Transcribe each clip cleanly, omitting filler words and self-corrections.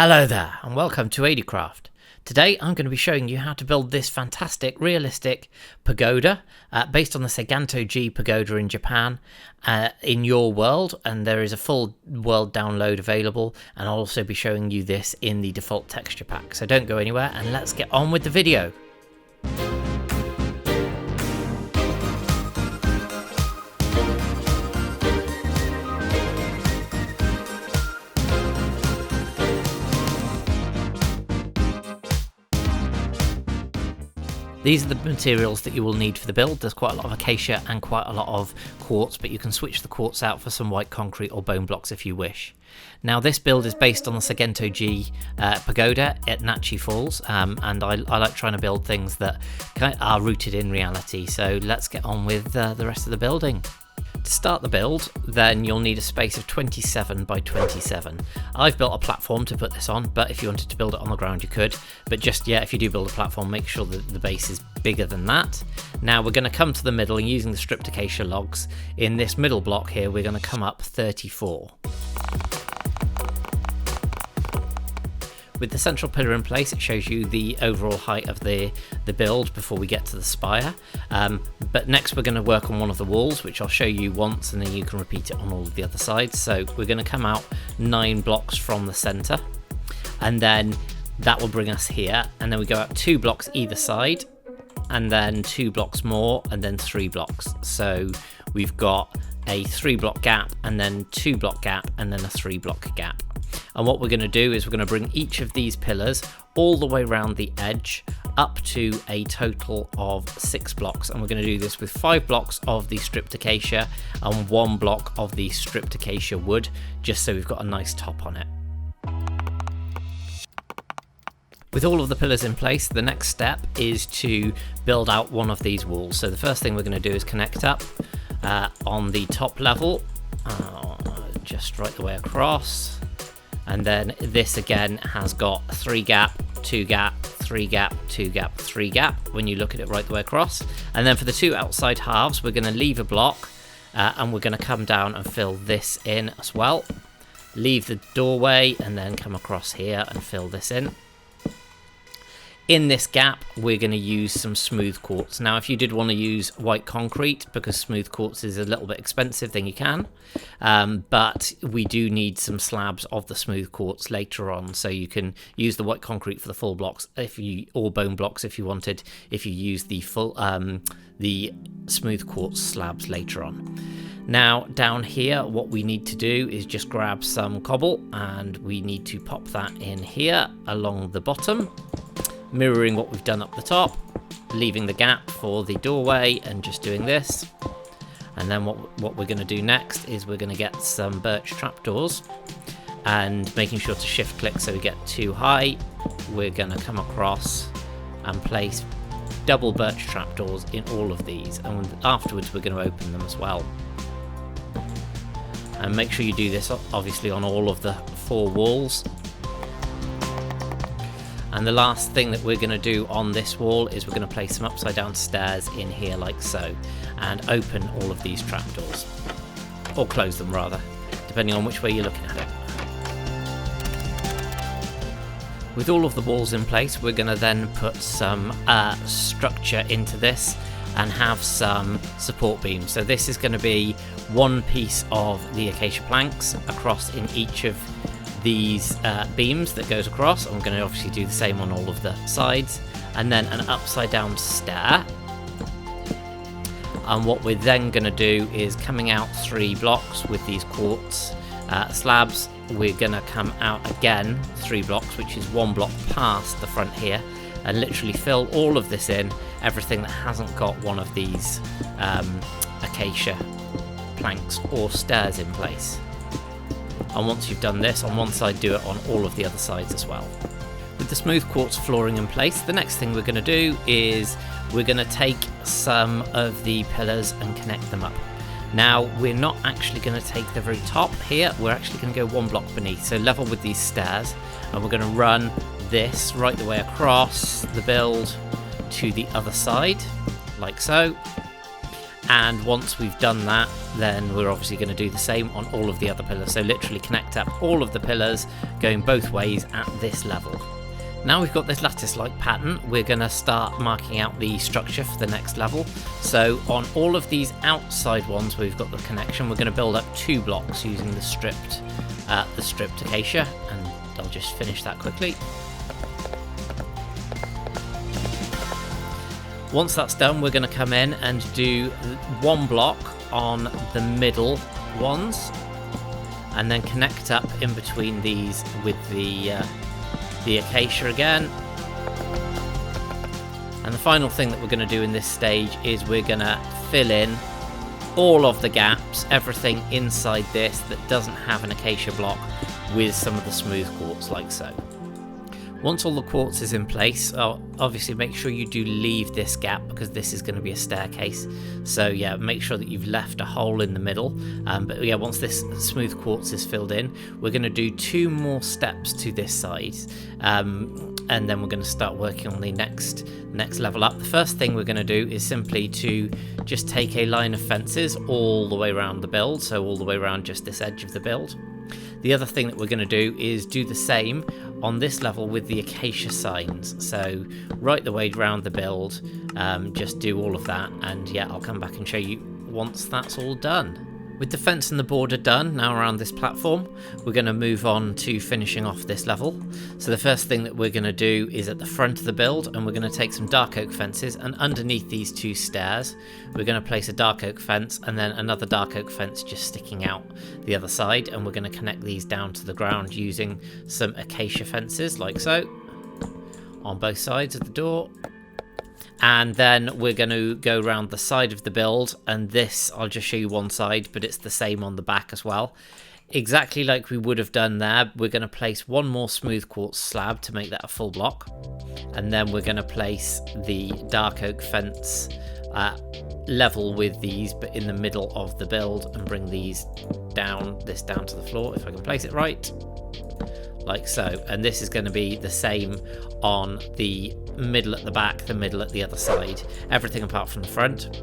Hello there and welcome to ADcraft. Today I'm going to be showing you how to build this fantastic realistic pagoda based on the Seiganto-Ji Pagoda in Japan in your world, and there is a full world download available, and I'll also be showing you this in the default texture pack. So don't go anywhere and let's get on with the video. These are the materials that you will need for the build. There's quite a lot of acacia and quite a lot of quartz, but you can switch the quartz out for some white concrete or bone blocks if you wish. Now this build is based on the Seiganto-Ji Pagoda at Nachi Falls, and I like trying to build things that are rooted in reality. So let's get on with the rest of the building. To start the build, then you'll need a space of 27 by 27. I've built a platform to put this on, but if you wanted to build it on the ground you could. But if you do build a platform, make sure that the base is bigger than that. Now we're going to come to the middle and using the stripped acacia logs, in this middle block here we're going to come up 34. With the central pillar in place, it shows you the overall height of the build before we get to the spire. But next we're going to work on one of the walls, which I'll show you once, and then you can repeat it on all of the other sides. So we're going to come out 9 blocks from the center, and then that will bring us here, and then we go out 2 blocks either side, and then 2 blocks more, and then 3 blocks. So we've got a 3 block gap, and then 2 block gap, and then a 3 block gap. And what we're going to do is we're going to bring each of these pillars all the way around the edge up to a total of 6 blocks. And we're going to do this with 5 blocks of the stripped acacia and 1 block of the stripped acacia wood, just so we've got a nice top on it. With all of the pillars in place, the next step is to build out one of these walls. So the first thing we're going to do is connect up on the top level, just right the way across. And then this again has got 3 gap, 2 gap, 3 gap, 2 gap, 3 gap when you look at it right the way across. And then for the 2 outside halves, we're going to leave a block and we're going to come down and fill this in as well. Leave the doorway and then come across here and fill this in. In this gap, we're going to use some smooth quartz. Now, if you did want to use white concrete, because smooth quartz is a little bit expensive, then you can. But we do need some slabs of the smooth quartz later on, so you can use the white concrete for the full blocks, or bone blocks if you wanted, if you use the full the smooth quartz slabs later on. Now, down here, what we need to do is just grab some cobble, and we need to pop that in here along the bottom, mirroring what we've done up the top, leaving the gap for the doorway and just doing this. And then what we're going to do next is we're going to get some birch trapdoors, and making sure to shift click so we get too high, we're going to come across and place double birch trapdoors in all of these, and afterwards we're going to open them as well. And make sure you do this obviously on all of the 4 walls. And the last thing that we're going to do on this wall is we're going to place some upside down stairs in here like so, and open all of these trapdoors, or close them rather, depending on which way you're looking at it. With all of the walls in place, we're going to then put some structure into this and have some support beams. So this is going to be 1 piece of the acacia planks across in each of these beams that goes across. I'm going to obviously do the same on all of the sides, and then an upside down stair. And what we're then going to do is, coming out 3 blocks with these quartz slabs, we're going to come out again 3 blocks, which is 1 block past the front here, and literally fill all of this in, everything that hasn't got one of these acacia planks or stairs in place. And once you've done this on one side, do it on all of the other sides as well. With the smooth quartz flooring in place, the next thing we're going to do is we're going to take some of the pillars and connect them up. Now, we're not actually going to take the very top here, we're actually going to go 1 block beneath, so level with these stairs, and we're going to run this right the way across the build to the other side, like so. And once we've done that, then we're obviously going to do the same on all of the other pillars. So literally connect up all of the pillars going both ways at this level. Now we've got this lattice-like pattern, we're going to start marking out the structure for the next level. So on all of these outside ones where we've got the connection, we're going to build up 2 blocks using the stripped acacia, and I'll just finish that quickly. Once that's done, we're going to come in and do 1 block on the middle ones, and then connect up in between these with the acacia again. And the final thing that we're going to do in this stage is we're going to fill in all of the gaps, everything inside this that doesn't have an acacia block, with some of the smooth quartz like so. Once all the quartz is in place, obviously make sure you do leave this gap, because this is going to be a staircase. So yeah, make sure that you've left a hole in the middle. But yeah, once this smooth quartz is filled in, we're going to do 2 more steps to this side. And then we're going to start working on the next level up. The first thing we're going to do is simply to just take a line of fences all the way around the build, so all the way around just this edge of the build. The other thing that we're going to do is do the same on this level with the acacia signs. So right the way around the build, just do all of that, and yeah, I'll come back and show you once that's all done. With the fence and the border done now around this platform, we're going to move on to finishing off this level. So the first thing that we're going to do is at the front of the build, and we're going to take some dark oak fences, and underneath these 2 stairs we're going to place a dark oak fence, and then another dark oak fence just sticking out the other side, and we're going to connect these down to the ground using some acacia fences like so on both sides of the door. And then we're going to go around the side of the build, and this, I'll just show you one side, but it's the same on the back as well. Exactly like we would have done there, we're going to place 1 more smooth quartz slab to make that a full block. And then we're going to place the dark oak fence level with these, but in the middle of the build, and bring these down to the floor, if I can place it right. Like so. And this is going to be the same on the middle at the back, the middle at the other side, everything apart from the front.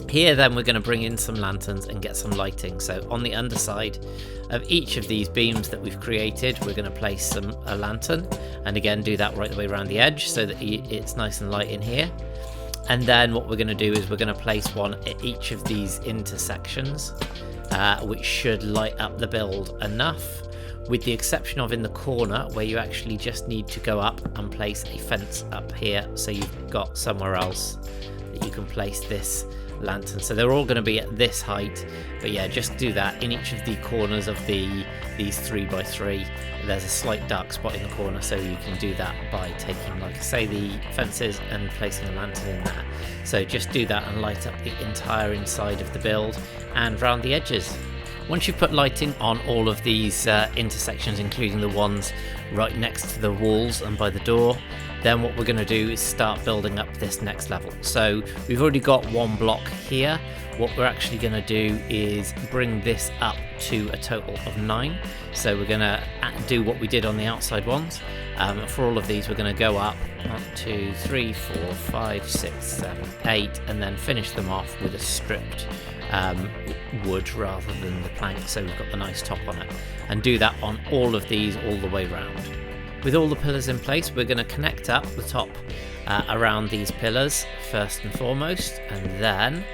Here then we're going to bring in some lanterns and get some lighting. So on the underside of each of these beams that we've created, we're going to place a lantern, and again do that right the way around the edge so that it's nice and light in here. And then what we're going to do is we're going to place one at each of these intersections, which should light up the build enough, with the exception of in the corner where you actually just need to go up and place a fence up here, so you've got somewhere else that you can place this lantern. So they're all going to be at this height, but yeah, just do that in each of the corners of these 3x3. There's a slight dark spot in the corner, so you can do that by taking, like I say, the fences and placing a lantern in there. So just do that and light up the entire inside of the build and round the edges. Once you've put lighting on all of these intersections, including the ones right next to the walls and by the door, then what we're going to do is start building up this next level. So we've already got 1 block here. What we're actually going to do is bring this up to a total of 9. So we're going to do what we did on the outside ones. For all of these, we're going to go up 1, 2, 3, 4, 5, 6, 7, 8, and then finish them off with a stripped wood rather than the plank, so we've got the nice top on it, and do that on all of these all the way round. With all the pillars in place, we're going to connect up the top around these pillars first and foremost, and then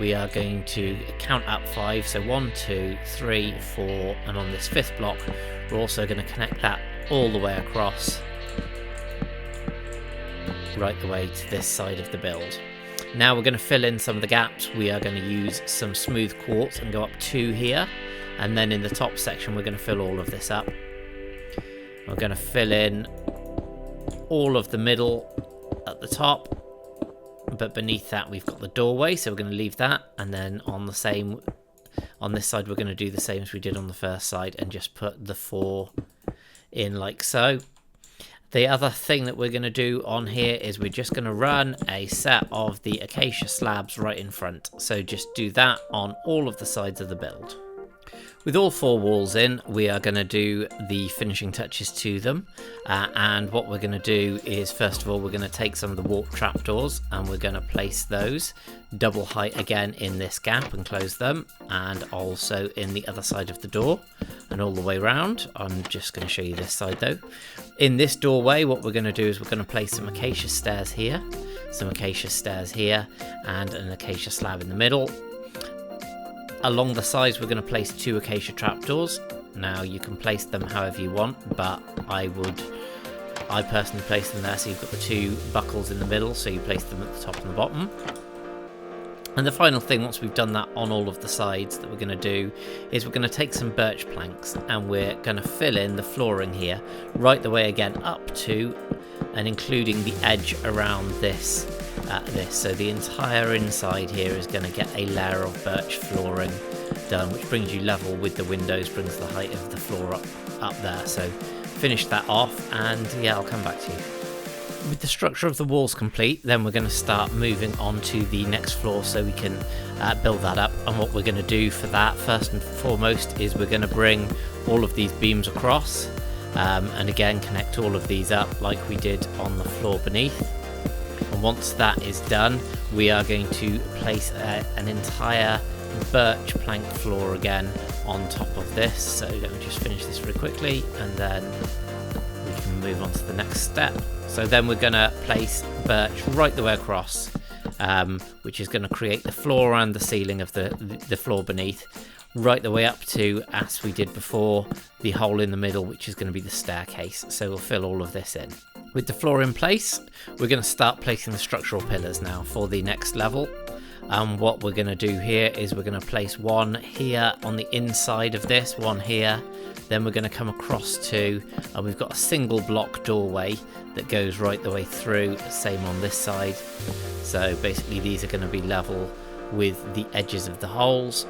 we are going to count up 5, so 1, 2, 3, 4, and on this 5th block we're also going to connect that all the way across right the way to this side of the build. Now we're going to fill in some of the gaps. We are going to use some smooth quartz and go up 2 here, and then in the top section we're going to fill all of this up. We're going to fill in all of the middle at the top, but beneath that we've got the doorway, so we're going to leave that, and then on this side we're going to do the same as we did on the first side and just put the 4 in like so. The other thing that we're going to do on here is we're just going to run a set of the acacia slabs right in front. So just do that on all of the sides of the build. With all 4 walls in, we are going to do the finishing touches to them, and what we're going to do is, first of all, we're going to take some of the warp trapdoors and we're going to place those double height again in this gap and close them, and also in the other side of the door and all the way around. I'm just going to show you this side though. In this doorway, what we're going to do is we're going to place some acacia stairs here, some acacia stairs here, and an acacia slab in the middle. Along the sides, we're going to place 2 acacia trapdoors. Now you can place them however you want, but I personally place them there, so you've got the 2 buckles in the middle, so you place them at the top and the bottom. And the final thing, once we've done that on all of the sides, that we're going to do is we're going to take some birch planks and we're going to fill in the flooring here right the way again up to and including the edge around this. So the entire inside here is going to get a layer of birch flooring done, which brings you level with the windows, brings the height of the floor up there. So finish that off and yeah, I'll come back to you. With the structure of the walls complete, then we're going to start moving on to the next floor so we can build that up. And what we're going to do for that, first and foremost, is we're going to bring all of these beams across and again connect all of these up like we did on the floor beneath. And once that is done, we are going to place an entire birch plank floor again on top of this. So let me just finish this really quickly and then we can move on to the next step. So then we're going to place birch right the way across, which is going to create the floor and the ceiling of the floor beneath, right the way up to, as we did before, the hole in the middle, which is going to be the staircase. So we'll fill all of this in. With the floor in place, we're going to start placing the structural pillars now for the next level. What we're going to do here is we're going to place one here on the inside of this, one here. Then we're going to come across 2, and we've got a single block doorway that goes right the way through, same on this side. So basically these are going to be level with the edges of the holes.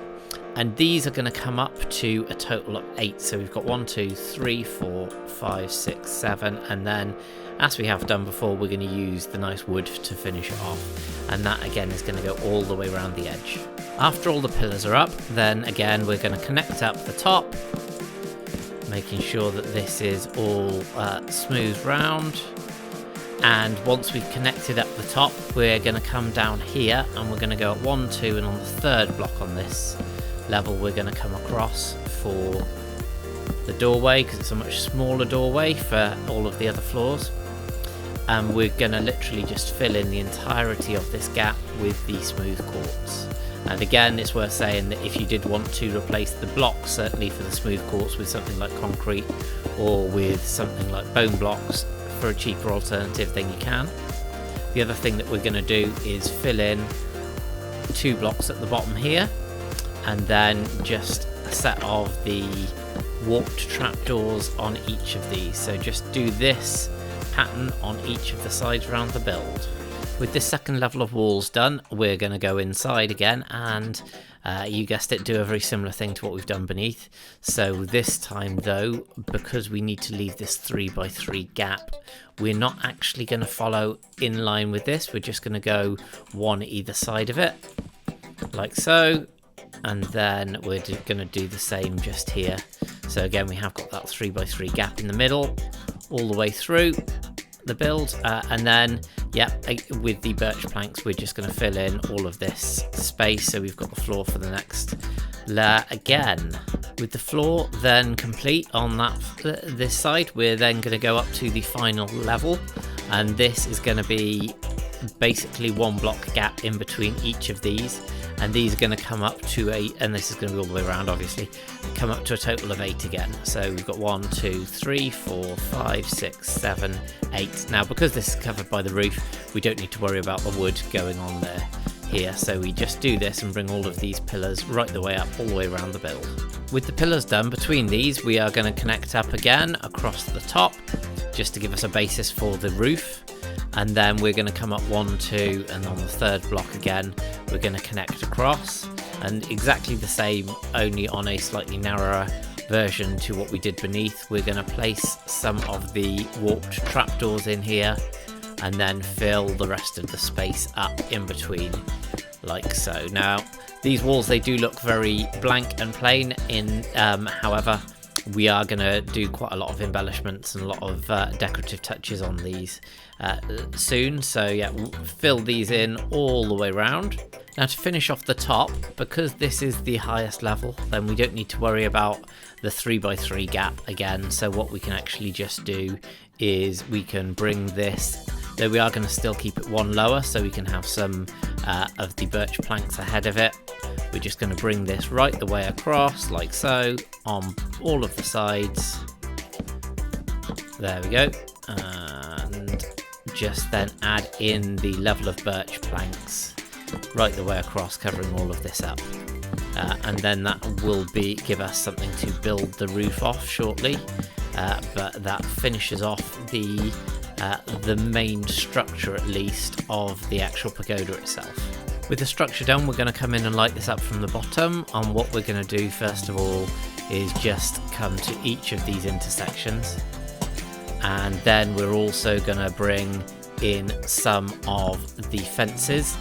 And these are going to come up to a total of 8. So we've got 1, 2, 3, 4, 5, 6, 7, and then, as we have done before, we're going to use the nice wood to finish it off. And that again is going to go all the way around the edge. After all the pillars are up, then again we're going to connect up the top, making sure that this is all smooth round. And once we've connected up the top, we're going to come down here and we're going to go at 1, 2, and on the 3rd block on this level we're going to come across for the doorway, because it's a much smaller doorway for all of the other floors. And we're going to literally just fill in the entirety of this gap with the smooth quartz. And again, it's worth saying that if you did want to replace the blocks, certainly for the smooth quartz, with something like concrete or with something like bone blocks for a cheaper alternative, then you can. The other thing that we're going to do is fill in 2 blocks at the bottom here, and then just a set of the warped trapdoors on each of these. So just do this pattern on each of the sides around the build. With this second level of walls done, we're going to go inside again and you guessed it, do a very similar thing to what we've done beneath. So this time though, because we need to leave this 3x3 gap, we're not actually going to follow in line with this. We're just going to go one either side of it, like so. And then we're going to do the same just here. So again, we have got that 3x3 gap in the middle all the way through the build, and then with the birch planks we're just going to fill in all of this space, so we've got the floor for the next layer again. With the floor then complete on this side, we're then going to go up to the final level, and this is going to be basically 1 block gap in between each of these, and these are going to come up to and this is going to be all the way around obviously, come up to a total of 8 again. So we've got 1, 2, 3, 4, 5, 6, 7, 8. Now because this is covered by the roof, we don't need to worry about the wood going on there here, so we just do this and bring all of these pillars right the way up, all the way around the build. With the pillars done between these, we are going to connect up again across the top just to give us a basis for the roof. And then we're going to come up 1, 2, and on the 3rd block again, we're going to connect across, and exactly the same, only on a slightly narrower version to what we did beneath. We're going to place some of the warped trapdoors in here, and then fill the rest of the space up in between, like so. Now, These walls, they do look very blank and plain. However, we are going to do quite a lot of embellishments and a lot of decorative touches on these soon. So yeah, we'll fill these in all the way around. Now to finish off the top, because this is the highest level, then we don't need to worry about the 3x3 gap again. So what we can actually just do is we can bring this, though we are going to still keep it one lower so we can have some of the birch planks ahead of it. We're just going to bring this right the way across like so on all of the sides. There we go. And just then add in the level of birch planks right the way across, covering all of this up. And then that will give us something to build the roof off shortly. But that finishes off the main structure, at least, of the actual pagoda itself. With the structure done, we're going to come in and light this up from the bottom. And what we're going to do first of all is just come to each of these intersections, and then we're also going to bring in some of the fences,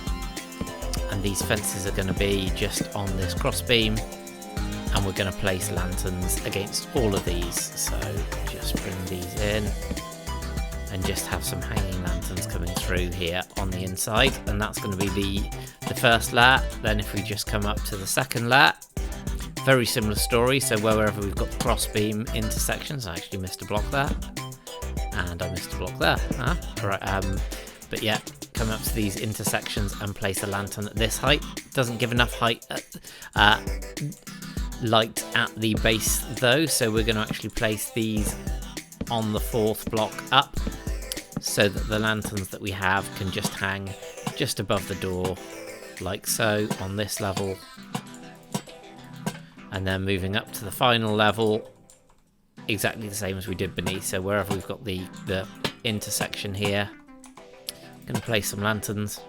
and these fences are going to be just on this cross beam, and we're going to place lanterns against all of these. So just bring these in and just have some hanging lanterns coming through here on the inside, and that's going to be the first layer. Then if we just come up to the second layer, very similar story. So wherever we've got the cross beam intersections, I actually missed a block there, and I missed a block there. Right, but yeah, come up to these intersections and place a lantern at this height. Doesn't give enough light at the base though, so we're going to actually place these on the fourth block up, so that the lanterns that we have can just hang just above the door like so on this level. And then moving up to the final level, exactly the same as we did beneath. So wherever we've got the intersection here, I'm going to place some lanterns,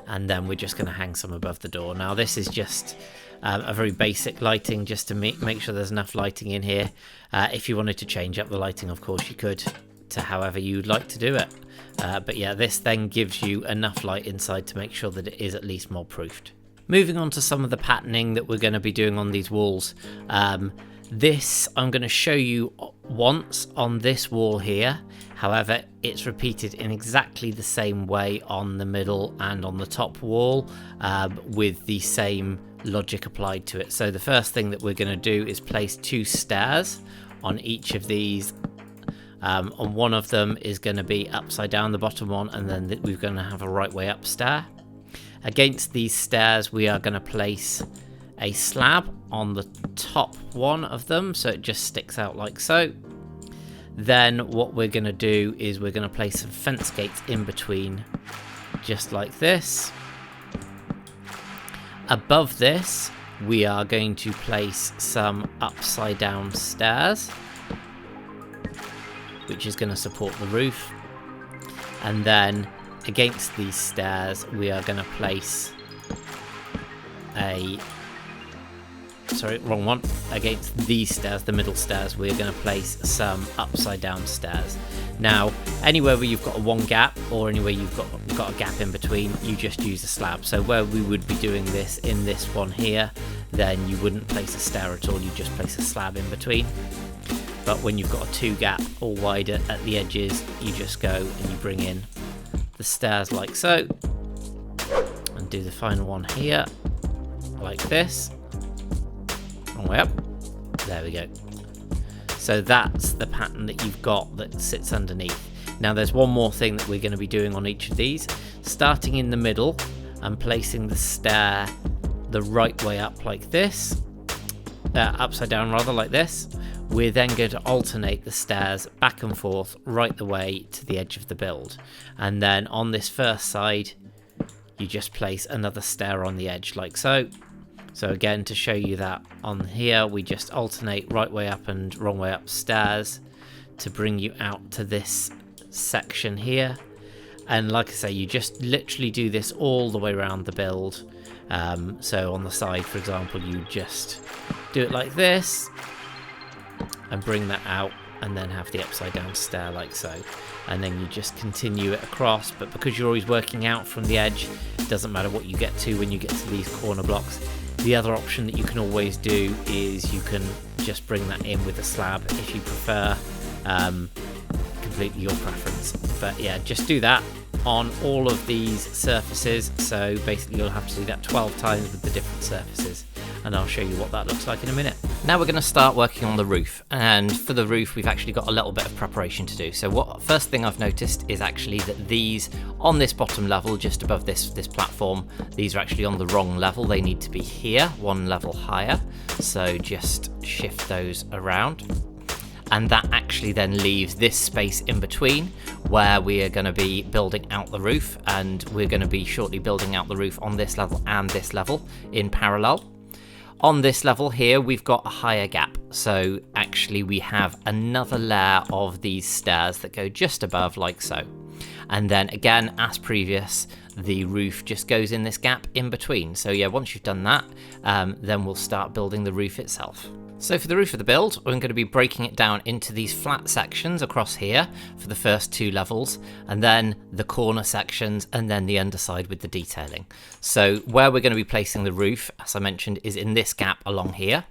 and then we're just going to hang some above the door. Now this is just a very basic lighting, just to make sure there's enough lighting in here. If you wanted to change up the lighting, of course you could, to however you'd like to do it. But yeah, this then gives you enough light inside to make sure that it is at least mold proofed. Moving on to some of the patterning that we're going to be doing on these walls. This I'm going to show you once on this wall here. However, it's repeated in exactly the same way on the middle and on the top wall, with the same logic applied to it. So the first thing that we're going to do is place 2 stairs on each of these. And one of them is going to be upside down, the bottom one, and then we're going to have a right way up stair. Against these stairs, we are going to place a slab on the top one of them, so it just sticks out like so. Then what we're going to do is we're going to place some fence gates in between, just like this. Above this, we are going to place some upside down stairs, which is going to support the roof. And then against these stairs, we are going to place against these stairs, the middle stairs, we're going to place some upside down stairs. Now, anywhere where you've got a one gap, or anywhere you've got a gap in between, you just use a slab. So where we would be doing this in this one here, then you wouldn't place a stair at all, you just place a slab in between. But when you've got a 2 gap or wider at the edges, you just go and you bring in the stairs like so, and do the final one here like this. Wrong way up. There we go. So that's the pattern that you've got that sits underneath. Now there's one more thing that we're going to be doing on each of these, starting in the middle and placing the stair the right way up like this, upside down rather, like this. We're then going to alternate the stairs back and forth right the way to the edge of the build. And then on this first side, you just place another stair on the edge like so. So again, to show you that on here, we just alternate right way up and wrong way up stairs to bring you out to this section here. And like I say, you just literally do this all the way around the build. So on the side, for example, you just do it like this and bring that out and then have the upside down stair like so, and then you just continue it across. But because you're always working out from the edge, it doesn't matter what you get to when you get to these corner blocks. The other option that you can always do is you can just bring that in with a slab if you prefer, completely your preference. But yeah, just do that on all of these surfaces. So basically you'll have to do that 12 times with the different surfaces, and I'll show you what that looks like in a minute. Now we're going to start working on the roof, and for the roof we've actually got a little bit of preparation to do. So first thing I've noticed is actually that these on this bottom level, just above this platform, these are actually on the wrong level. They need to be here, one level higher. So just shift those around, and that actually then leaves this space in between where we are going to be building out the roof, and we're going to be shortly building out the roof on this level and this level in parallel. On this level here, we've got a higher gap, so actually we have another layer of these stairs that go just above like so. And then again, as previous, the roof just goes in this gap in between. So yeah, once you've done that, then we'll start building the roof itself. So for the roof of the build, we're going to be breaking it down into these flat sections across here for the first 2 levels, and then the corner sections, and then the underside with the detailing. So where we're going to be placing the roof, as I mentioned, is in this gap along here,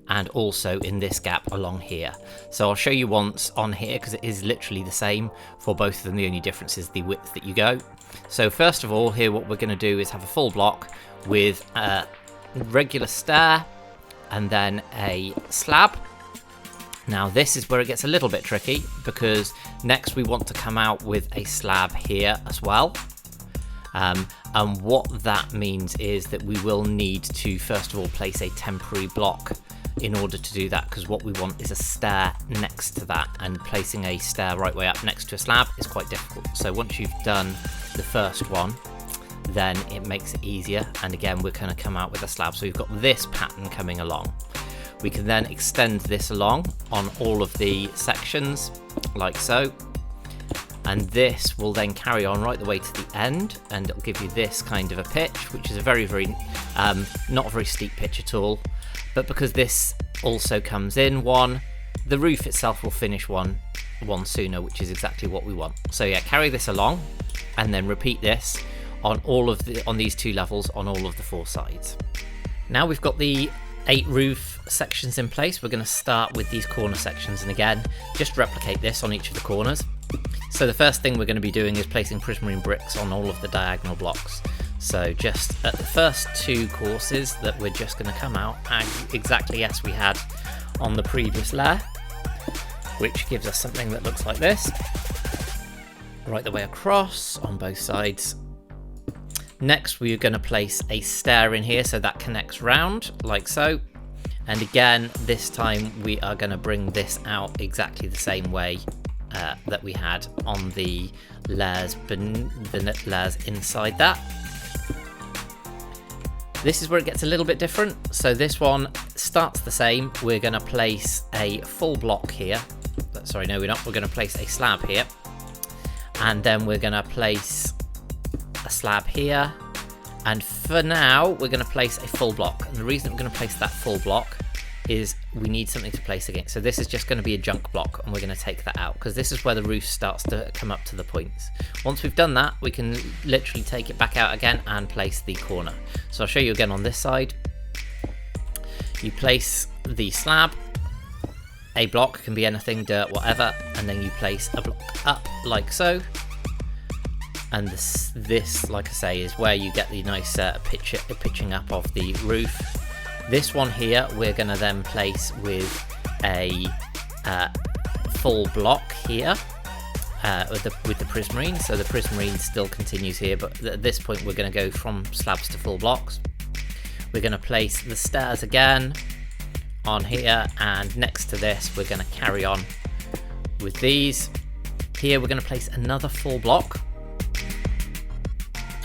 and also in this gap along here. So I'll show you once on here, because it is literally the same for both of them. The only difference is the width that you go. So first of all, here what we're going to do is have a full block with a regular stair, and then a slab. Now this is where it gets a little bit tricky, because next we want to come out with a slab here as well. And what that means is that we will need to first of all place a temporary block in order to do that, because what we want is a stair next to that, and placing a stair right way up next to a slab is quite difficult. So once you've done the first one, then it makes it easier, and again we're going to come out with a slab. So we've got this pattern coming along. We can then extend this along on all of the sections like so, and this will then carry on right the way to the end, and it'll give you this kind of a pitch, which is a very not a very steep pitch at all. But because this also comes in one, the roof itself will finish one sooner, which is exactly what we want. So yeah, carry this along and then repeat this on on these 2 levels on all of the 4 sides. Now we've got the 8 roof sections in place, we're going to start with these corner sections, and again just replicate this on each of the corners. So the first thing we're going to be doing is placing prismarine bricks on all of the diagonal blocks. So just at the first 2 courses that we're just going to come out exactly as we had on the previous layer, which gives us something that looks like this right the way across on both sides. Next we're going to place a stair in here, so that connects round like so, and again this time we are going to bring this out exactly the same way that we had on the layers inside that. This is where it gets a little bit different. So this one starts the same. We're going to place a full block here. Sorry, no we're not. We're going to place a slab here, and then we're going to place a slab here, and for now we're going to place a full block. And the reason we're going to place that full block is we need something to place against. So this is just going to be a junk block, and we're going to take that out because this is where the roof starts to come up to the points. Once we've done that, we can literally take it back out again and place the corner. So I'll show you again on this side. You place the slab, a block, can be anything, dirt, whatever, and then you place a block up like so. And this, like I say, is where you get the nice pitching up of the roof. This one here we're going to then place with a full block here with the prismarine. So the prismarine still continues here, but at this point we're going to go from slabs to full blocks. We're going to place the stairs again on here, and next to this we're going to carry on with these. Here we're going to place another full block.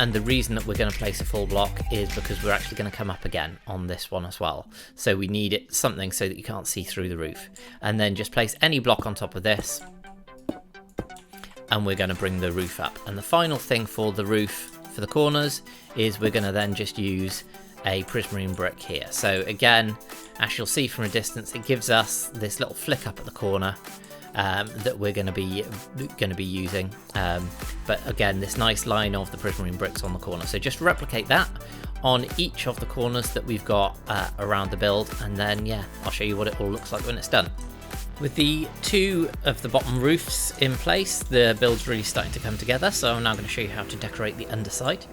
And the reason that we're going to place a full block is because we're actually going to come up again on this one as well. So we need it something so that you can't see through the roof. And then just place any block on top of this, and we're going to bring the roof up. And the final thing for the roof, for the corners, is we're going to then just use a prismarine brick here. So again, as you'll see from a distance, it gives us this little flick up at the corner, that we're going to be using. But again, this nice line of the prismarine bricks on the corner. So just replicate that on each of the corners that we've got around the build, and then yeah, I'll show you what it all looks like when it's done. With the two of the bottom roofs in place, the build's really starting to come together, so I'm now going to show you how to decorate the underside.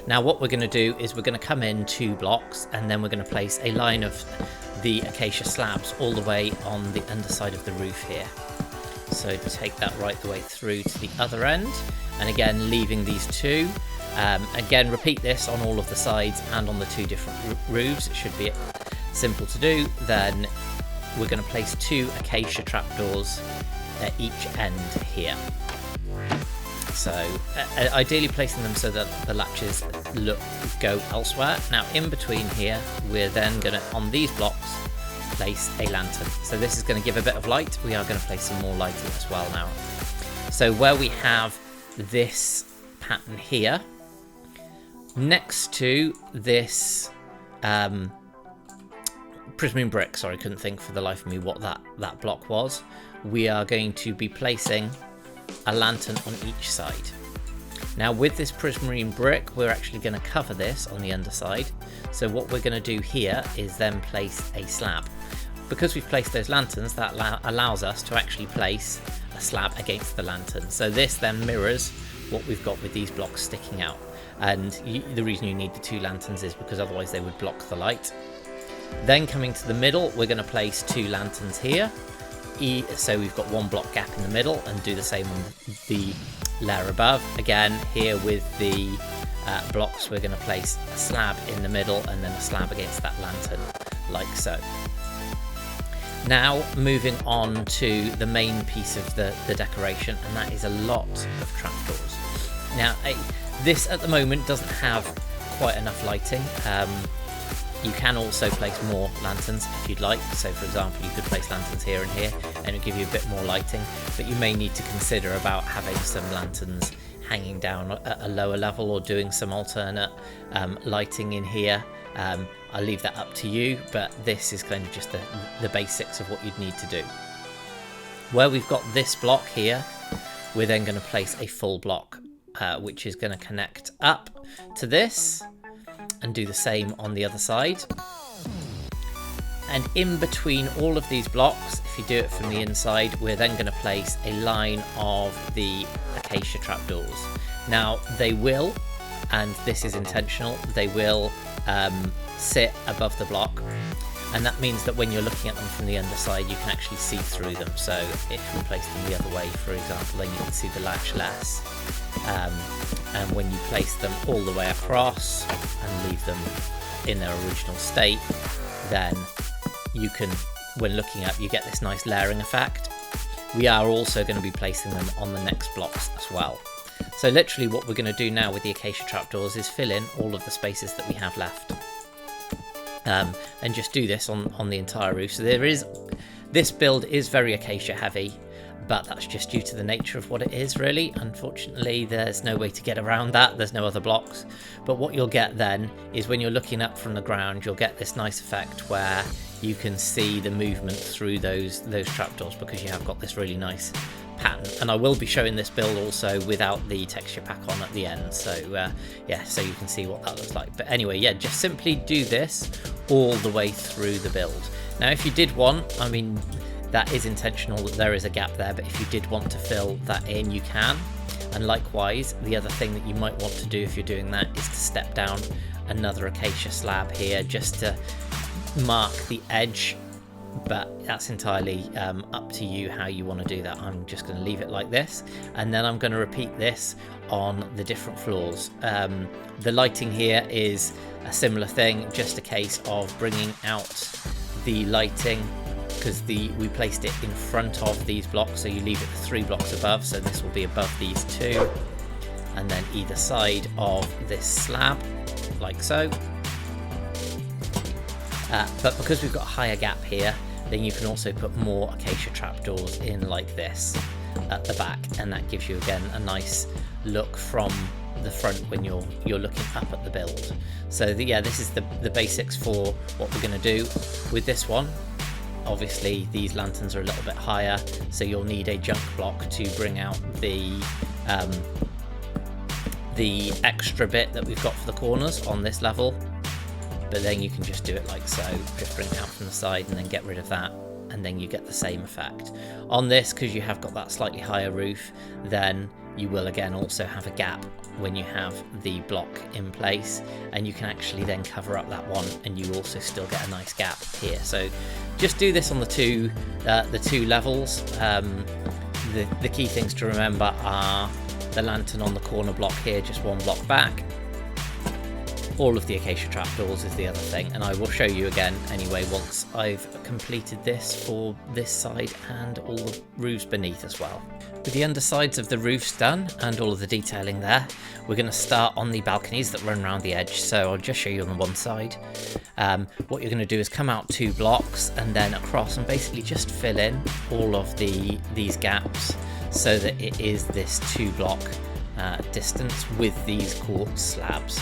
Now what we're going to do is we're going to come in 2 blocks, and then we're going to place a line of the acacia slabs all the way on the underside of the roof here. So take that right the way through to the other end, and again leaving these 2. Again, repeat this on all of the sides and on the 2 different roofs. It should be simple to do. Then we're going to place 2 acacia trapdoors at each end here. So ideally placing them so that the latches go elsewhere. Now in between here, we're then going to, on these blocks, place a lantern. So this is going to give a bit of light. We are going to place some more lighting as well now. So where we have this pattern here, next to this prismarine brick, sorry, couldn't think for the life of me what that block was, we are going to be placing a lantern on each side. Now with this prismarine brick, we're actually going to cover this on the underside. So what we're going to do here is then place a slab. Because we've placed those lanterns, that allows us to actually place a slab against the lantern. So this then mirrors what we've got with these blocks sticking out. And the reason you need the 2 lanterns is because otherwise they would block the light. Then coming to the middle, we're going to place 2 lanterns here. So we've got 1 block gap in the middle, and do the same on the layer above. Again, here with the blocks, we're going to place a slab in the middle and then a slab against that lantern, like so. Now moving on to the main piece of the decoration, and that is a lot of trapdoors. Now this at the moment doesn't have quite enough lighting. You can also place more lanterns if you'd like. So for example, you could place lanterns here and here, and it'll give you a bit more lighting, but you may need to consider about having some lanterns hanging down at a lower level, or doing some alternate lighting in here. I'll leave that up to you, but this is kind of just the basics of what you'd need to do. Where we've got this block here, we're then going to place a full block, which is going to connect up to this, and do the same on the other side. And in between all of these blocks, if you do it from the inside, we're then going to place a line of the acacia trapdoors. Now they will, and this is intentional, they will sit above the block, and that means that when you're looking at them from the underside, you can actually see through them. So if you place them the other way, for example, then you can see the latch less. And when you place them all the way across and leave them in their original state, then you can, when looking up, you get this nice layering effect. We are also going to be placing them on the next blocks as well. So literally what we're going to do now with the acacia trapdoors is fill in all of the spaces that we have left. And just do this on the entire roof. So this build is very acacia heavy, but that's just due to the nature of what it is, really. Unfortunately, there's no way to get around that. There's no other blocks. But what you'll get then is when you're looking up from the ground, you'll get this nice effect where you can see the movement through those trapdoors, because you have got this really nice pattern. And I will be showing this build also without the texture pack on at the end, so yeah, so you can see what that looks like. But anyway, yeah, just simply do this all the way through the build. Now if you did want, I mean, that is intentional that there is a gap there, but if you did want to fill that in, you can. And likewise, the other thing that you might want to do if you're doing that is to step down another acacia slab here, just to mark the edge, but that's entirely up to you how you want to do that. I'm just going to leave it like this, and then I'm going to repeat this on the different floors. The lighting here is a similar thing, just a case of bringing out the lighting, because we placed it in front of these blocks, so you leave it 3 blocks above, so this will be above these 2, and then either side of this slab, like so. But because we've got a higher gap here, then you can also put more acacia trapdoors in like this at the back, and that gives you again a nice look from the front when you're looking up at the build. So yeah, this is the basics for what we're going to do with this one. obviously these lanterns are a little bit higher, so you'll need a junk block to bring out the extra bit that we've got for the corners on this level. But then you can just do it like so, just bring it out from the side and then get rid of that, and then you get the same effect. On this, because you have got that slightly higher roof, then you will again also have a gap when you have the block in place, and you can actually then cover up that one, and you also still get a nice gap here. So just do this on the two levels. The key things to remember are the lantern on the corner block here, just one block back. All of the acacia trapdoors is the other thing, and I will show you again anyway once I've completed this for this side and all the roofs beneath as well. With the undersides of the roofs done and all of the detailing there, we're going to start on the balconies that run around the edge. So I'll just show you on the one side. What you're going to do is come out 2 blocks and then across, and basically just fill in all of these gaps so that it is this 2 block distance with these quartz slabs.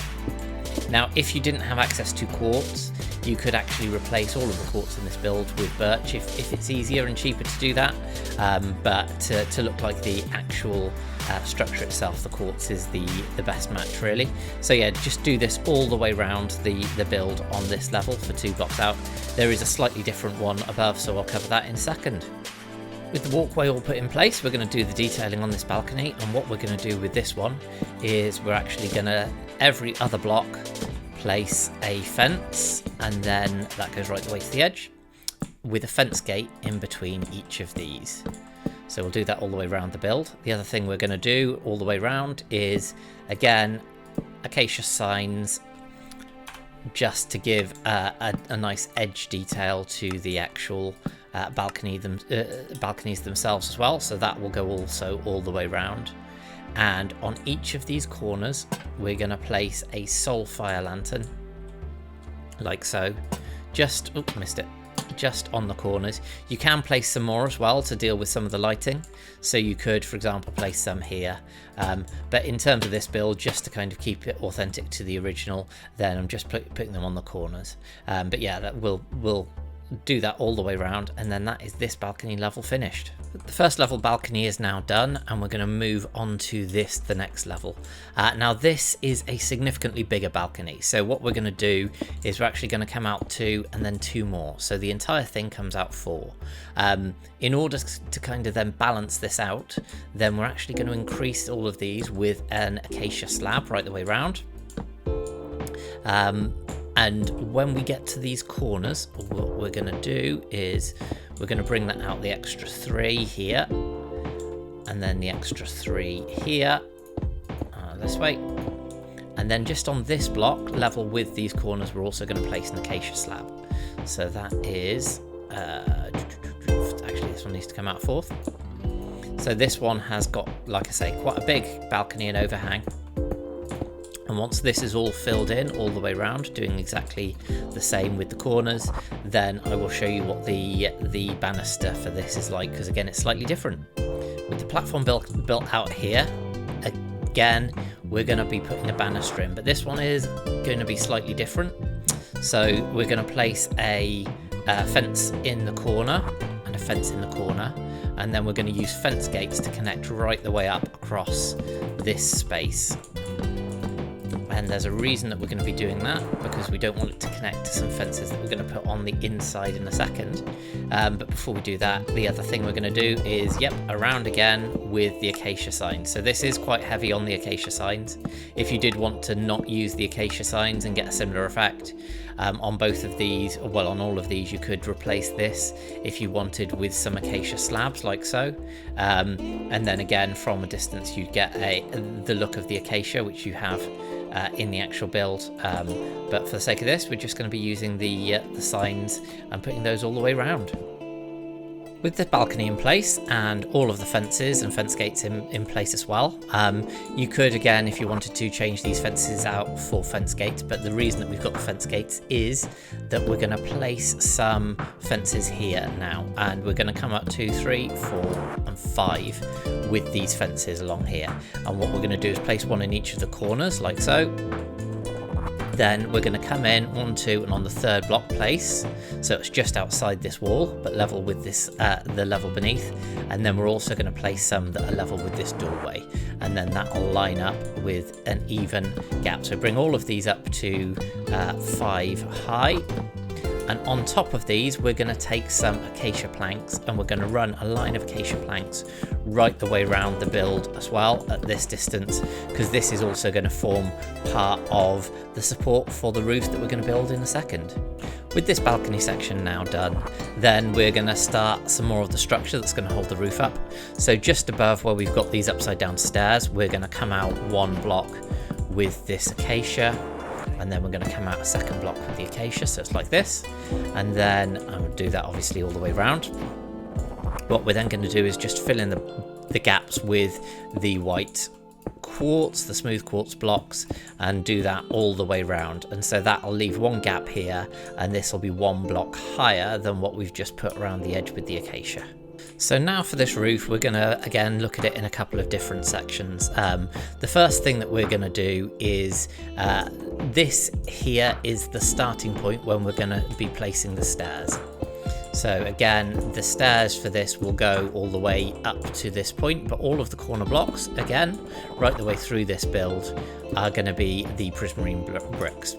Now, if you didn't have access to quartz, you could actually replace all of the quartz in this build with birch if it's easier and cheaper to do that. But to look like the actual structure itself, the quartz is the best match really. So yeah, just do this all the way around the build on this level for 2 blocks out. There is a slightly different one above, so I'll cover that in a second. With the walkway all put in place, we're going to do the detailing on this balcony, and what we're going to do with this one is we're actually going to, every other block, place a fence, and then that goes right the way to the edge, with a fence gate in between each of these. So we'll do that all the way around the build. The other thing we're going to do all the way around is, again, acacia signs, just to give a nice edge detail to the actual balconies themselves as well. So that will go also all the way around. And on each of these corners, we're going to place a soul fire lantern, like so. Just, oh, missed it. Just on the corners. You can place some more as well to deal with some of the lighting. So you could, for example, place some here. But in terms of this build, just to kind of keep it authentic to the original, then I'm just putting them on the corners. But yeah, that will do that all the way around, and then that is this balcony level finished. The first level balcony is now done, and we're going to move on to the next level. Now this is a significantly bigger balcony, so what we're going to do is we're actually going to come out 2 and then 2 more, so the entire thing comes out 4. In order to kind of then balance this out, then we're actually going to increase all of these with an acacia slab right the way around. And when we get to these corners, what we're going to do is we're going to bring that out the extra 3 here, and then the extra 3 here, this way. And then just on this block, level with these corners, we're also going to place an acacia slab. So that is, actually this one needs to come out 4th. So this one has got, like I say, quite a big balcony and overhang. And once this is all filled in all the way around, doing exactly the same with the corners, then I will show you what the banister for this is like, because again, it's slightly different. With the platform built out here, again, we're going to be putting a banister in, but this one is going to be slightly different. So we're going to place a fence in the corner and a fence in the corner, and then we're going to use fence gates to connect right the way up across this space. And there's a reason that we're going to be doing that, because we don't want it to connect to some fences that we're going to put on the inside in a second. But before we do that, the other thing we're going to do is, around again with the acacia signs. So this is quite heavy on the acacia signs. If you did want to not use the acacia signs and get a similar effect, on both of these, well, on all of these, you could replace this if you wanted with some acacia slabs like so. And then again, from a distance, you'd get the look of the acacia, which you have in the actual build, but for the sake of this, we're just going to be using the signs and putting those all the way around. With the balcony in place and all of the fences and fence gates in place as well, you could, again, if you wanted to, change these fences out for fence gates, but the reason that we've got the fence gates is that we're going to place some fences here now, and we're going to come up 2, 3, 4 and 5 with these fences along here. And what we're going to do is place one in each of the corners like so, Then we're going to come in onto and on the third block place, so it's just outside this wall but level with this the level beneath, and then we're also going to place some that are level with this doorway, and then that will line up with an even gap. So bring all of these up to 5 high, and on top of these we're going to take some acacia planks and we're going to run a line of acacia planks right the way around the build as well at this distance, because this is also going to form part of the support for the roof that we're going to build in a second. With this balcony section now done, then we're going to start some more of the structure that's going to hold the roof up. So just above where we've got these upside down stairs, we're going to come out 1 block with this acacia, and then we're going to come out a 2nd block with the acacia, so it's like this, and then I will do that obviously all the way around. What we're then going to do is just fill in the gaps with the white quartz, the smooth quartz blocks, and do that all the way around, and so that'll leave 1 gap here, and this will be 1 block higher than what we've just put around the edge with the acacia. So now for this roof, we're going to again look at it in a couple of different sections. The first thing that we're going to do is this here is the starting point when we're going to be placing the stairs. So again, the stairs for this will go all the way up to this point, but all of the corner blocks, again, right the way through this build, are going to be the prismarine bricks.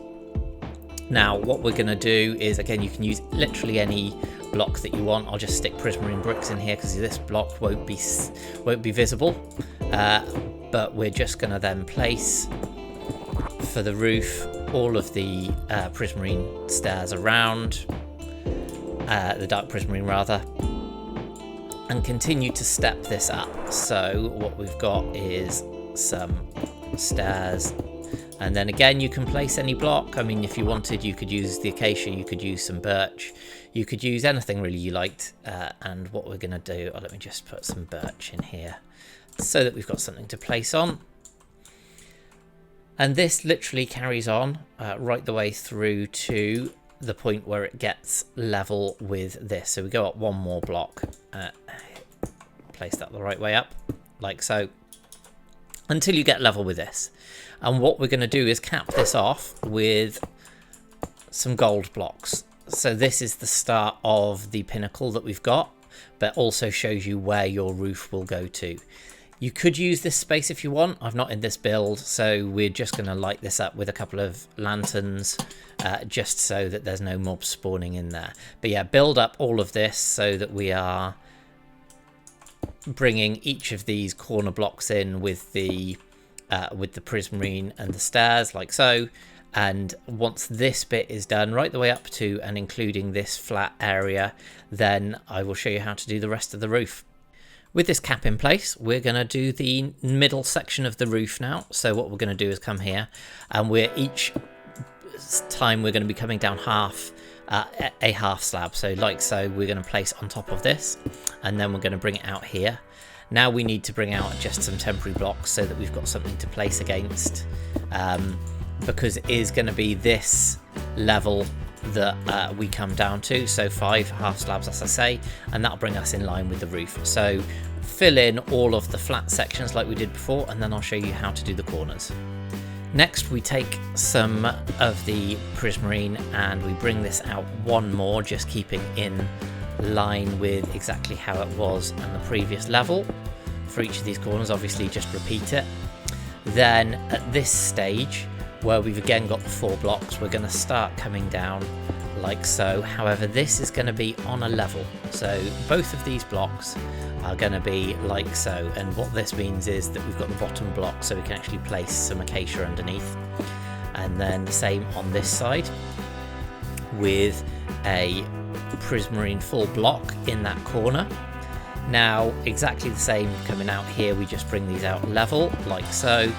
Now, what we're going to do is, again, you can use literally any block that you want. I'll just stick prismarine bricks in here because this block won't be visible. But we're just going to then place for the roof all of the prismarine stairs around, the dark prismarine rather, and continue to step this up. So what we've got is some stairs, and then again you can place any block. I mean, if you wanted, you could use the acacia, you could use some birch, you could use anything really you liked. And what we're going to do, let me just put some birch in here so that we've got something to place on. And this literally carries on right the way through to the point where it gets level with this. So we go up 1 more block, place that the right way up, like so, until you get level with this. And what we're going to do is cap this off with some gold blocks. So this is the start of the pinnacle that we've got, but also shows you where your roof will go to. You could use this space if you want. I've not in this build, so we're just going to light this up with a couple of lanterns, just so that there's no mobs spawning in there. But yeah, build up all of this so that we are bringing each of these corner blocks in with the prismarine and the stairs, like so. And once this bit is done right the way up to and including this flat area, then I will show you how to do the rest of the roof. With this cap in place, we're going to do the middle section of the roof now. So what we're going to do is come here, and each time we're going to be coming down a half slab. So like so, we're going to place on top of this, and then we're going to bring it out here. Now we need to bring out just some temporary blocks so that we've got something to place against, because it is going to be this level that we come down to, so 5 half slabs, as I say, and that'll bring us in line with the roof. So fill in all of the flat sections like we did before, and then I'll show you how to do the corners. Next, we take some of the prismarine and we bring this out 1 more, just keeping in line with exactly how it was on the previous level. For each of these corners, obviously just repeat it. Then at this stage, where we've again got the 4 blocks, we're going to start coming down like so. However, this is going to be on a level, so both of these blocks are going to be like so, and what this means is that we've got the bottom block so we can actually place some acacia underneath, and then the same on this side with a prismarine full block in that corner. Now exactly the same coming out here, we just bring these out level like so,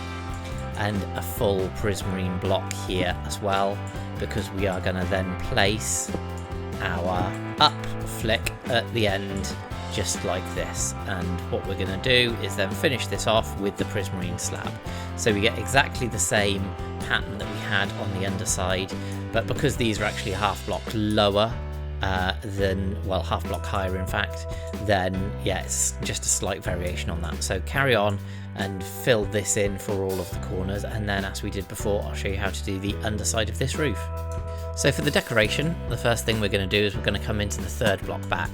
and a full prismarine block here as well, because we are going to then place our up flick at the end just like this. And what we're going to do is then finish this off with the prismarine slab, so we get exactly the same pattern that we had on the underside, but because these are actually a half block lower then, well, half block higher in fact, then yeah, it's just a slight variation on that. So carry on and fill this in for all of the corners, and then as we did before, I'll show you how to do the underside of this roof. So for the decoration, the first thing we're going to do is we're going to come into the third block back,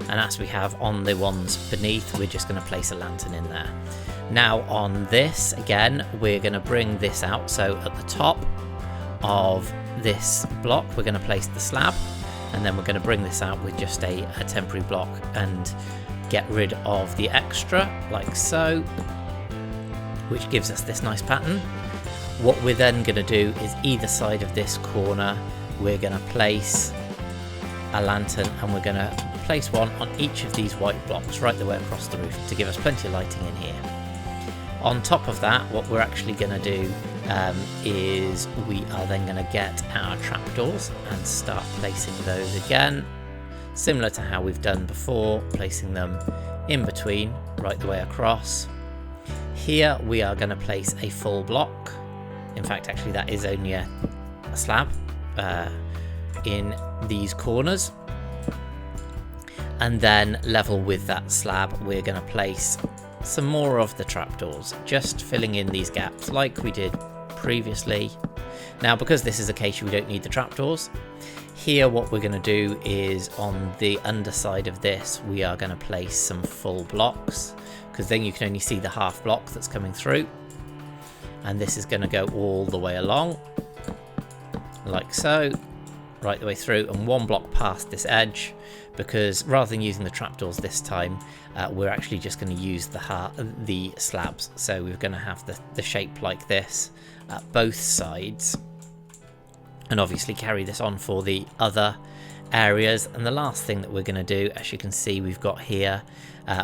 and as we have on the ones beneath, we're just going to place a lantern in there. Now on this, again, we're going to bring this out, so at the top of this block we're going to place the slab, and then we're going to bring this out with just a temporary block and get rid of the extra, like so, which gives us this nice pattern. What we're then going to do is either side of this corner, we're going to place a lantern, and we're going to place one on each of these white blocks right the way across the roof to give us plenty of lighting in here. On top of that, what we're actually going to do is we are then going to get our trapdoors and start placing those again, similar to how we've done before, placing them in between right the way across. Here we are going to place a full block. In fact, actually that is only a slab in these corners, and then level with that slab we're going to place some more of the trapdoors, just filling in these gaps like we did previously. Now because this is acacia, we don't need the trapdoors. Here what we're going to do is on the underside of this we are going to place some full blocks, because then you can only see the half block that's coming through, and this is going to go all the way along like so, right the way through, and one block past this edge, because rather than using the trapdoors this time, we're actually just going to use the slabs. So we're going to have the shape like this at both sides, and obviously carry this on for the other areas. And the last thing that we're going to do, as you can see, we've got here,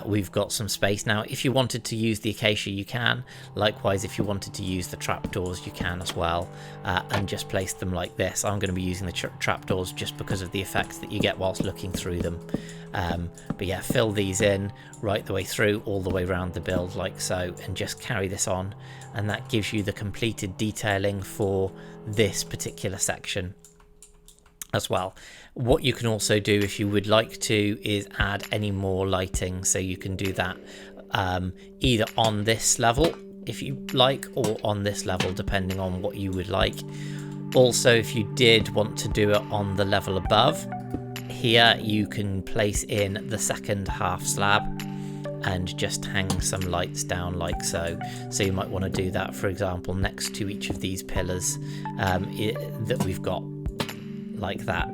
we've got some space. Now if you wanted to use the acacia you can, likewise if you wanted to use the trapdoors you can as well, and just place them like this. I'm going to be using the trapdoors just because of the effects that you get whilst looking through them, but yeah, fill these in right the way through, all the way around the build like so, and just carry this on, and that gives you the completed detailing for this particular section as well. What you can also do if you would like to is add any more lighting, so you can do that either on this level if you like, or on this level depending on what you would like. Also, if you did want to do it on the level above, here you can place in the second half slab and just hang some lights down like so. So you might want to do that, for example, next to each of these pillars that we've got, like that.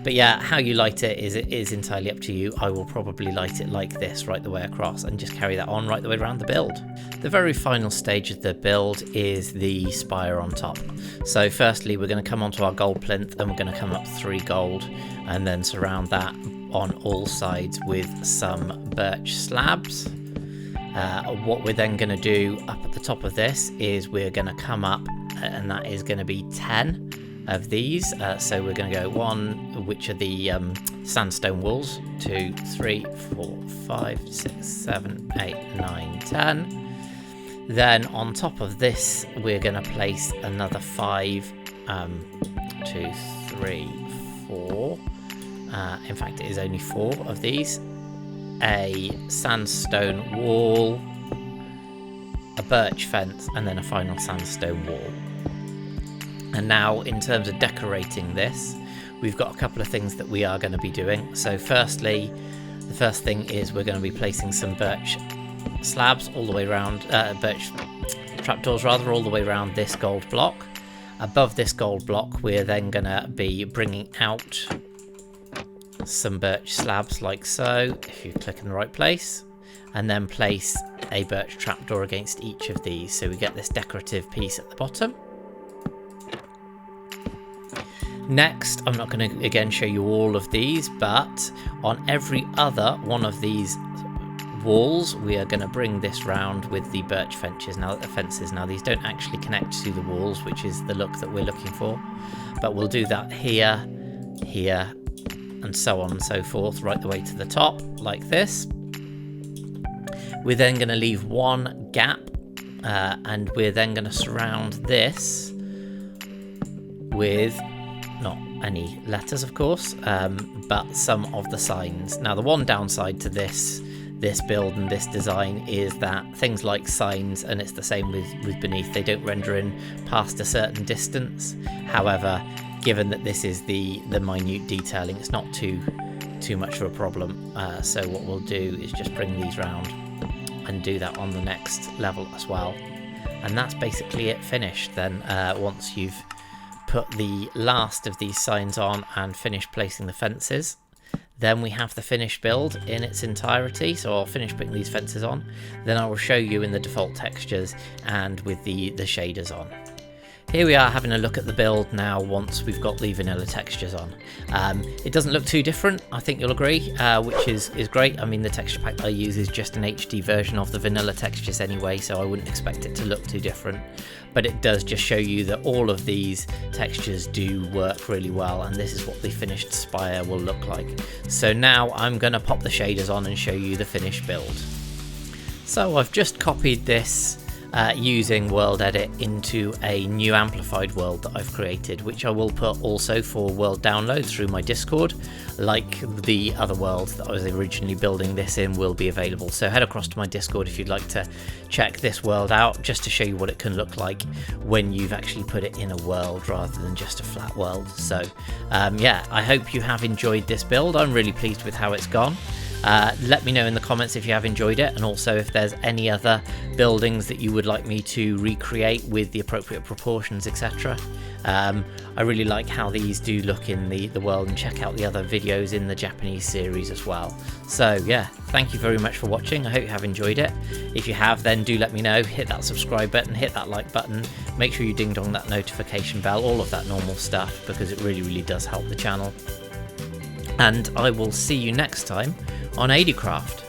But yeah, how you light it is entirely up to you. I will probably light it like this right the way across and just carry that on right the way around the build. The very final stage of the build is the spire on top. So firstly we're going to come onto our gold plinth, and we're going to come up 3 gold and then surround that on all sides with some birch slabs. What we're then going to do up at the top of this is we're going to come up, and that is going to be 10 of these. So we're going to go 1, which are the sandstone walls, 2, 3, 4, 5, 6, 7, 8, 9, 10. Then on top of this we're going to place another 5, 2, 3, 4. In fact it is only 4 of these. A sandstone wall, a birch fence, and then a final sandstone wall. And now in terms of decorating this, we've got a couple of things that we are going to be doing. So firstly, the first thing is we're going to be placing some birch slabs all the way around, birch trapdoors rather, all the way around this gold block. Above this gold block we're then going to be bringing out some birch slabs like so, if you click in the right place, and then place a birch trapdoor against each of these, so we get this decorative piece at the bottom. Next, I'm not going to again show you all of these, but on every other one of these walls we are going to bring this round with the birch fences. Now these don't actually connect to the walls, which is the look that we're looking for, but we'll do that here, here, and so on and so forth right the way to the top like this. We're then going to leave one gap, and we're then going to surround this with not any letters of course, but some of the signs. Now the one downside to this build and this design is that things like signs, and it's the same with beneath, they don't render in past a certain distance. However, given that this is the minute detailing, it's not too much of a problem. So what we'll do is just bring these round and do that on the next level as well. And that's basically it finished then. Once you've put the last of these signs on and finished placing the fences, then we have the finished build in its entirety. So I'll finish putting these fences on, then I will show you in the default textures and with the shaders on. Here we are having a look at the build now once we've got the vanilla textures on. It doesn't look too different, I think you'll agree, which is great. I mean, the texture pack that I use is just an HD version of the vanilla textures anyway, so I wouldn't expect it to look too different. But it does just show you that all of these textures do work really well, and this is what the finished spire will look like. So now I'm going to pop the shaders on and show you the finished build. So I've just copied this using world edit into a new amplified world that I've created, which I will put also for world download through my Discord, like the other worlds that I was originally building this in will be available. So head across to my Discord if you'd like to check this world out, just to show you what it can look like when you've actually put it in a world rather than just a flat world. So yeah, I hope you have enjoyed this build. I'm really pleased with how it's gone. Let me know in the comments if you have enjoyed it, and also if there's any other buildings that you would like me to recreate with the appropriate proportions, etc. I really like how these do look in the world, and check out the other videos in the Japanese series as well. So yeah, thank you very much for watching. I hope you have enjoyed it. If you have, then do let me know. Hit that subscribe button, hit that like button, make sure you ding dong that notification bell, all of that normal stuff, because it really does help the channel. And I will see you next time on ADcraft.